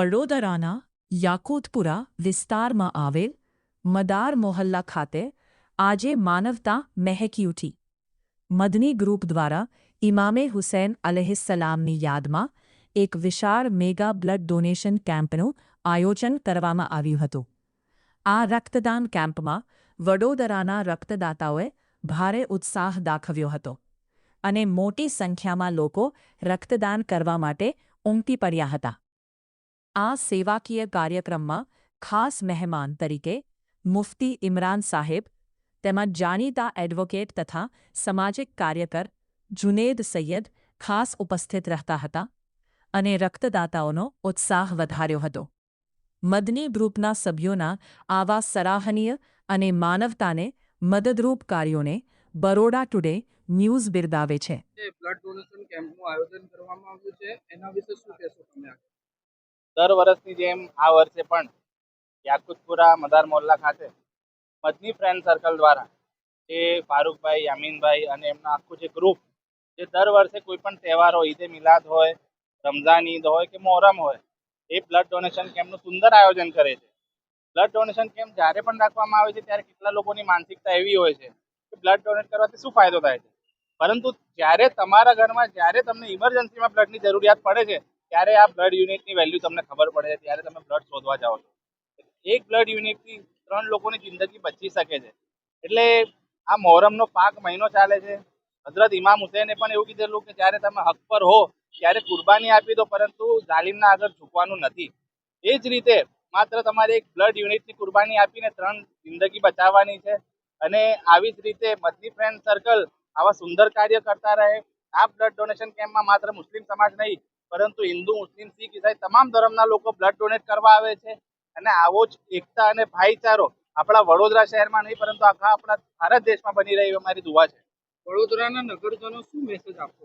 વડોદરાના યાકુતપુરા વિસ્તારમાં આવેલ મદાર મોહલ્લા ખાતે આજે માનવતા મહેકી ઉઠી. મદની ગ્રુપ દ્વારા ઇમામે હુસૈન અલૈહિસ્સલામની યાદમાં એક વિશાળ મેગા બ્લડ ડોનેશન કેમ્પનું આયોજન કરવામાં આવ્યું હતું. આ રક્તદાન કેમ્પમાં વડોદરાના રક્તદાતાઓએ ભારે ઉત્સાહ દાખવ્યો હતો અને મોટી સંખ્યામાં લોકો રક્તદાન કરવા માટે ઉમટી પડ્યા હતા. આ સેવાકીય કાર્યક્રમમાં ખાસ મહેમાન તરીકે મુફ્તી ઇમરાન સાહેબ તેમજ જાણીતા એડવોકેટ તથા સામાજિક કાર્યકર જુનેદ સૈયદ ખાસ ઉપસ્થિત રહેતા હતા અને રક્તદાતાઓનો ઉત્સાહ વધાર્યો હતો. મદની ગ્રુપના સભ્યોના આવા સરાહનીય અને માનવતાને મદદરૂપ કાર્યોને બરોડા ટુડે ન્યૂઝ બિરદાવે છે. બ્લડ ડોનેશન કેમ્પનું આયોજન કરવામાં આવ્યું છે, એના વિશે શું કહેશો તમે? દર વર્ષની જેમ આ વર્ષે પણ યાકુતપુરા મદાર મોહલ્લા ખાતે મદની ફ્રેન્ડ સર્કલ દ્વારા જે ફારૂકભાઈ, યામીનભાઈ અને એમના આખું જે ગ્રુપ જે દર વર્ષે કોઈ પણ તહેવાર હોય, ઈદે મિલાદ હોય, રમઝાન ઈદ હોય કે મોહરમ હોય, એ બ્લડ ડોનેશન કેમ્પનું સુંદર આયોજન કરે છે. બ્લડ ડોનેશન કેમ્પ જ્યારે પણ રાખવામાં આવે છે ત્યારે કેટલા લોકોની માનસિકતા એવી હોય છે કે બ્લડ ડોનેટ કરવાથી શું ફાયદો થાય છે, પરંતુ જ્યારે તમારા ઘરમાં જ્યારે તમને ઇમરજન્સીમાં બ્લડની જરૂરિયાત પડે છે ત્યારે આ બ્લડ યુનિટની વેલ્યુ તમને ખબર પડે છે, ત્યારે તમે બ્લડ શોધવા જાઓ છો. એક બ્લડ યુનિટથી 3 લોકોની જિંદગી બચી શકે છે. એટલે આ મોહરમનો પાક મહિનો ચાલે છે. હઝરત ઇમામ હુસૈને પણ એવું કીધેલું કે જ્યારે તમે હક પર હો ત્યારે કુરબાની આપી દો, પરંતુ જાલિમના આગળ ઝૂકવાનું નથી. એ જ રીતે માત્ર તમારે એક બ્લડ યુનિટની કુરબાની આપીને 3 જિંદગી બચાવવાની છે. અને આવી જ રીતે મદની ફ્રેન્ડ સર્કલ આવા સુંદર કાર્ય કરતા રહે. આ બ્લડ ડોનેશન કેમ્પમાં માત્ર મુસ્લિમ સમાજ નહીં, પરંતુ હિન્દુ, મુસ્લિમ, શીખ, ઈસાઈ તમામ ધર્મના લોકો બ્લડ ડોનેટ કરવા આવે છે. અને આવો જ એકતા અને ભાઈચારો આપણા વડોદરા શહેરમાં નહીં, પરંતુ આખા આપણા ભારત દેશમાં બની રહે એવી અમારી દુઆ છે. વડોદરાના નગરજનો શું મેસેજ આપશો?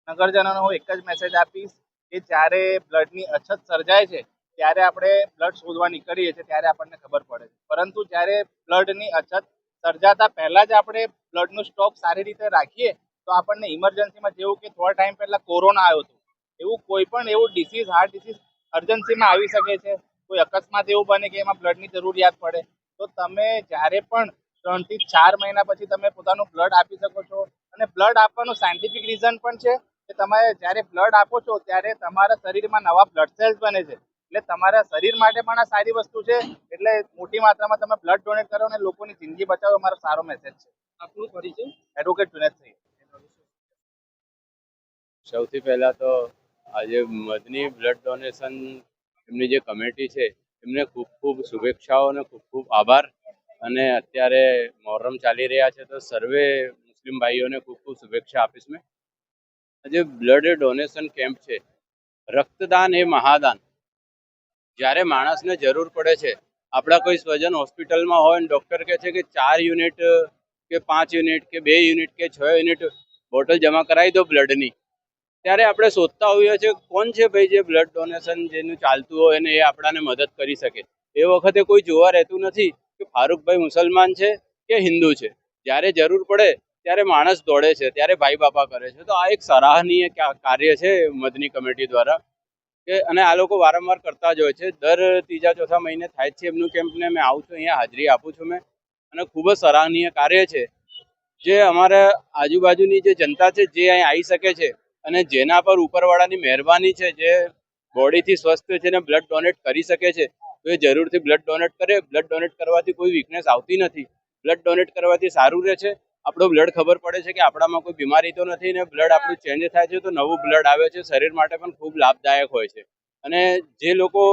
નગરજનોને હું એક જ મેસેજ આપીશ કે જ્યારે બ્લડની અછત સર્જાય છે ત્યારે આપણે બ્લડ શોધવા નીકળીએ છીએ ત્યારે આપણને ખબર પડે છે, પરંતુ જ્યારે બ્લડની અછત સર્જાતા પહેલાં જ આપણે બ્લડનું સ્ટોક સારી રીતે રાખીએ તો આપણને ઇમરજન્સીમાં, જેવું કે થોડા ટાઈમ પહેલાં કોરોના આવ્યો હતો, એવું કોઈ પણ એવું ડિસીઝ, હાર્ટ ડિસીઝ અર્જન્સીમાં આવી શકે છે. કોઈ અકસ્માત એવું બને કે એમાં બ્લડની જરૂરિયાત પડે, તો તમે જ્યારે પણ 3 થી 4 મહિના પછી તમે પોતાનું બ્લડ આપી શકો છો. અને બ્લડ આપવાનું સાયન્ટિફિક રીઝન પણ છે કે તમે જ્યારે બ્લડ આપો છો ત્યારે તમારા શરીરમાં નવા બ્લડ સેલ્સ બને છે. એટલે તમારા શરીર માટે પણ આ સારી વસ્તુ છે. એટલે મોટી માત્રામાં તમે બ્લડ ડોનેટ કરો અને લોકોની જિંદગી બચાવો, મારો સારો મેસેજ છે. આપનું પરિચય? એડવોકેટ જુનેદ સૈયદ. સૌથી પહેલાં તો આજે મદની બ્લડ ડોનેશન એમની જે કમિટી છે એમને ખૂબ ખૂબ શુભેચ્છાઓ અને ખૂબ ખૂબ આભાર. અને અત્યારે મોહરમ ચાલી રહ્યા છે તો સર્વે મુસ્લિમ ભાઈઓને ખૂબ ખૂબ શુભેચ્છા આપીશ મેં. આજે બ્લડ ડોનેશન કેમ્પ છે. રક્તદાન એ મહાદાન. જ્યારે માણસને જરૂર પડે છે, આપણા કોઈ સ્વજન હોસ્પિટલમાં હોય અને ડૉક્ટર કહે છે કે 4 યુનિટ કે 5 યુનિટ કે 2 યુનિટ કે 6 યુનિટ બોટલ જમા કરાવી દો બ્લડની, ત્યારે આપણે શોધતા હોઈએ છીએ કોણ છે ભાઈ જે બ્લડ ડોનેશન જેનું ચાલતું હોય અને એ આપણાને મદદ કરી શકે. એ વખતે કોઈ જોવા રહેતું નથી કે ફારૂકભાઈ મુસલમાન છે કે હિન્દુ છે. જ્યારે જરૂર પડે ત્યારે માણસ દોડે છે, ત્યારે ભાઈ બાપા કરે છે. તો આ એક સરાહનીય કાર્ય છે મદની કમિટી દ્વારા કે, અને આ લોકો વારંવાર કરતા જ હોય છે. દર 3-4 મહિને થાય છે એમનું કેમ્પને મેં આવું છું, અહીંયા હાજરી આપું છું મેં. અને ખૂબ જ સરાહનીય કાર્ય છે. જે અમારા આજુબાજુની જે જનતા છે જે અહીં આવી શકે છે અને જેના પર ઉપરવાળાની મહેરબાની છે, જે બોડીથી સ્વસ્થ છે ને બ્લડ ડોનેટ કરી શકે છે, તો એ જરૂરથી બ્લડ ડોનેટ કરે. બ્લડ ડોનેટ કરવાથી કોઈ વીકનેસ આવતી નથી. બ્લડ ડોનેટ કરવાથી સારું રહે છે. આપણો બ્લડ ખબર પડે છે કે આપણામાં કોઈ બીમારી તો નથી ને બ્લડ આપણું ચેન્જ થાય છે તો નવું બ્લડ આવે છે. શરીર માટે પણ ખૂબ લાભદાયક હોય છે. અને જે લોકો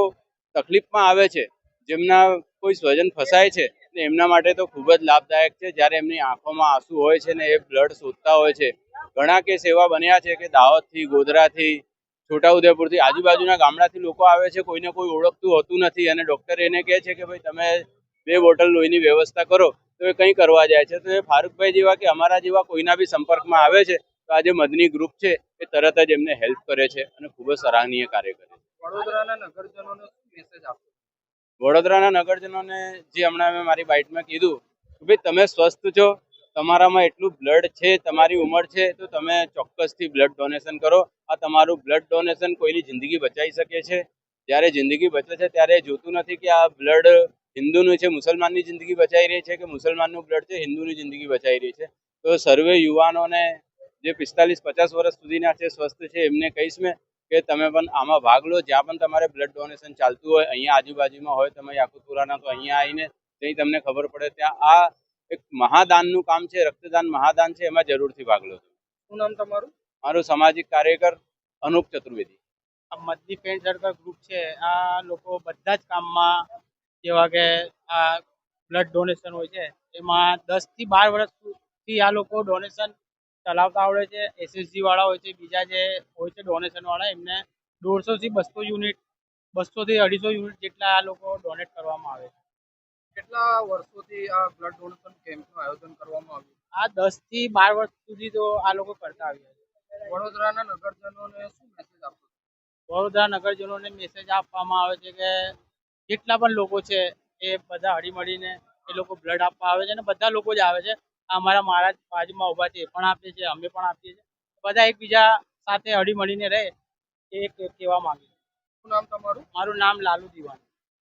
તકલીફમાં આવે છે, જેમના કોઈ સ્વજન ફસાય છે, એમના માટે તો ખૂબ જ લાભદાયક છે. જ્યારે એમની આંખોમાં આંસુ હોય છે ને એ બ્લડ શોધતા હોય છે. ઘણા કેસ એવા બન્યા છે કે દાહોદથી, ગોધરાથી, છોટાઉદેપુરથી, આજુબાજુના ગામડાથી લોકો આવે છે. કોઈને કોઈ ઓળખતું હોતું નથી અને ડૉક્ટર એને કહે છે કે ભાઈ તમે 2 બોટલ લોહીની વ્યવસ્થા કરો, તો એ કંઈ કરવા જાય છે. તો એ ફારૂકભાઈ જેવા કે અમારા જેવા કોઈના બી સંપર્કમાં આવે છે તો આજે મદની ગ્રુપ છે એ તરત જ એમને હેલ્પ કરે છે અને ખૂબ જ સરાહનીય કાર્ય કરે છે. વડોદરાના નગરજનોને શું મેસેજ આપશો? વડોદરાના નગરજનોને જે હમણાં મેં મારી બાઇટમાં કીધું કે ભાઈ તમે સ્વસ્થ છો, તમારામાં એટલું બ્લડ છે, તમારી ઉંમર છે, તો તમે ચોક્કસથી બ્લડ ડોનેશન કરો. આ તમારું બ્લડ ડોનેશન કોઈની જિંદગી બચાવી શકે છે. જ્યારે જિંદગી બચે છે ત્યારે એ જોતું નથી કે આ બ્લડ હિન્દુનું છે, મુસલમાનની જિંદગી બચાવી રહી છે કે મુસલમાનનું બ્લડ છે હિન્દુની જિંદગી બચાવી રહી છે. તો સર્વે યુવાનોને જે 45-50 વર્ષ સુધીના છે, સ્વસ્થ છે, એમને કહીશ મેં કે તમે પણ આમાં ભાગ લો. જ્યાં પણ તમારે બ્લડ ડોનેશન ચાલતું હોય, અહીંયા આજુબાજુમાં હોય, તમે યાકુતપુરાના, તો અહીંયા આવીને ત્યાં તમને ખબર પડે. ત્યાં આ એક મહાદાનનું કામ છે, રક્તદાન મહાદાન છે, એમાં જરૂરથી ભાગ લો. શું નામ તમારું? મારું સામાજિક કાર્યકર અનુપ ચતુર્વેદી. આ મદની ફ્રેન્ડ સર્કલ ગ્રુપ છે, આ લોકો બધા જ કામમાં, જેવા કે આ બ્લડ ડોનેશન હોય છે એમાં 10 થી 12 વર્ષથી આ લોકો ડોનેશન ચલાવતા આવડે છે. એસએસજી વાળા હોય છે, બીજા જે હોય છે ડોનેશન વાળા, એમને 150 થી 200 યુનિટ, 200 થી 250 યુનિટ જેટલા આ લોકો ડોનેટ કરવામાં આવે છે. કેટલા વર્ષોથી આ બ્લડ ડોનેશન કેમ્પનું આયોજન કરવામાં આવ્યું? આ 10 થી 12 વર્ષ સુધી તો આ લોકો કરતા આવ્યા છે. વડોદરાના નગરજનોને શું મેસેજ આપો? વડોદરા નગરજનોને મેસેજ આપવામાં આવે છે કે જેટલા પણ લોકો છે એ બધા હળીમળીને એ લોકો બ્લડ આપવા આવે છે, અને બધા લોકો જ આવે છે. અમારા મહારાજ બાજુમાં ઊભા છે, એ પણ આપીએ છીએ, અમે પણ આપીએ છીએ. બધા એકબીજા સાથે હળીમળીને રહે એ કહેવા માંગે છે. શું નામ તમારું? મારું નામ લાલુ દિવાન.